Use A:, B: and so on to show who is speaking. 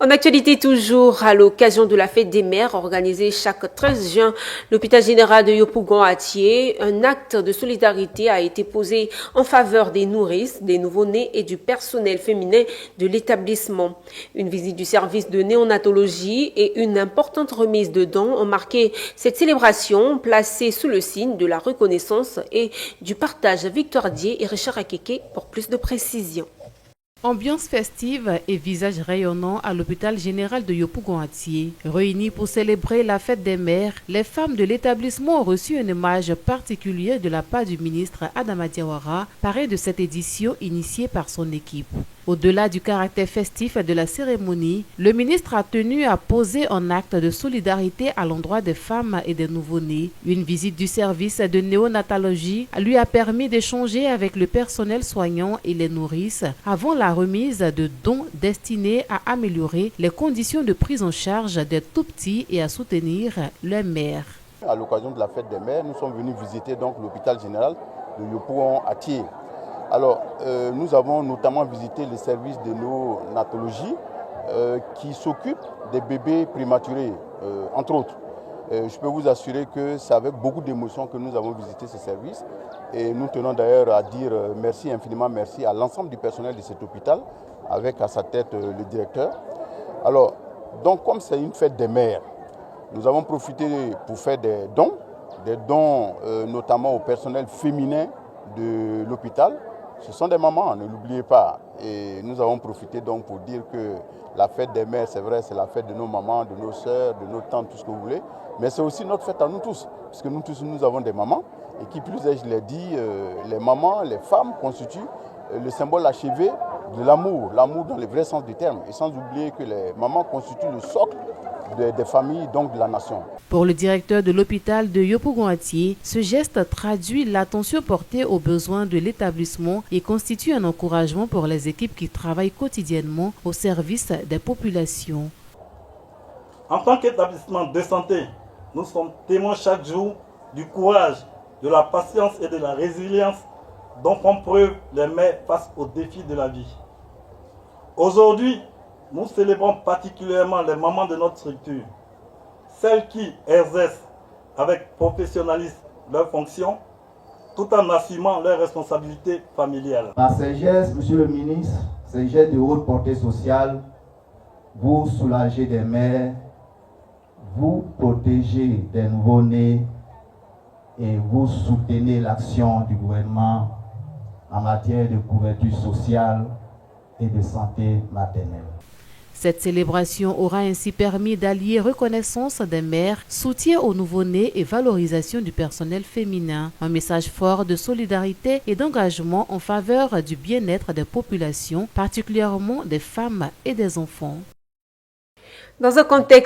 A: En actualité toujours, à l'occasion de la fête des mères organisée chaque 13 juin, l'hôpital général de Yopougon-Atié, un acte de solidarité a été posé en faveur des nourrices, des nouveau-nés et du personnel féminin de l'établissement. Une visite du service de néonatologie et une importante remise de dons ont marqué cette célébration placée sous le signe de la reconnaissance et du partage. Victoire Dié et Richard Akeke pour plus de précisions.
B: Ambiance festive et visage rayonnant à l'hôpital général de Yopougon-Atié. Réunis pour célébrer la fête des mères, les femmes de l'établissement ont reçu un hommage particulier de la part du ministre Adama Diawara, parrain de cette édition initiée par son équipe. Au-delà du caractère festif de la cérémonie, le ministre a tenu à poser un acte de solidarité à l'endroit des femmes et des nouveau-nés. Une visite du service de néonatologie lui a permis d'échanger avec le personnel soignant et les nourrices avant la remise de dons destinés à améliorer les conditions de prise en charge des tout-petits et à soutenir leurs mères.
C: À l'occasion de la fête des mères, nous sommes venus visiter donc l'hôpital général de Yopougon-Atié. Alors, nous avons notamment visité le service de néonatologie qui s'occupe des bébés prématurés, entre autres. Je peux vous assurer que c'est avec beaucoup d'émotion que nous avons visité ce service. Et nous tenons d'ailleurs à dire merci, infiniment merci à l'ensemble du personnel de cet hôpital, avec à sa tête le directeur. Alors, donc comme c'est une fête des mères, nous avons profité pour faire des dons notamment au personnel féminin de l'hôpital. Ce sont des mamans, ne l'oubliez pas. Et nous avons profité donc pour dire que la fête des mères, c'est vrai, c'est la fête de nos mamans, de nos sœurs, de nos tantes, tout ce que vous voulez. Mais c'est aussi notre fête à nous tous, puisque nous tous, nous avons des mamans. Et qui plus est, je l'ai dit, les mamans, les femmes constituent le symbole achevé de l'amour, l'amour dans le vrai sens du terme. Et sans oublier que les mamans constituent le socle des familles, donc de la nation.
B: Pour le directeur de l'hôpital de Yopougon-Atié, ce geste traduit l'attention portée aux besoins de l'établissement et constitue un encouragement pour les équipes qui travaillent quotidiennement au service des populations.
D: En tant qu'établissement de santé, nous sommes témoins chaque jour du courage, de la patience et de la résilience dont font preuve les mères face aux défis de la vie. Aujourd'hui, nous célébrons particulièrement les mamans de notre structure, celles qui exercent avec professionnalisme leurs fonctions, tout en assumant leurs responsabilités familiales.
E: Par ces gestes, Monsieur le ministre, ces gestes de haute portée sociale, vous soulagez des mères, vous protégez des nouveau-nés et vous soutenez l'action du gouvernement en matière de couverture sociale et de santé maternelle.
B: Cette célébration aura ainsi permis d'allier reconnaissance des mères, soutien aux nouveau-nés et valorisation du personnel féminin. Un message fort de solidarité et d'engagement en faveur du bien-être des populations, particulièrement des femmes et des enfants.
A: Dans un contexte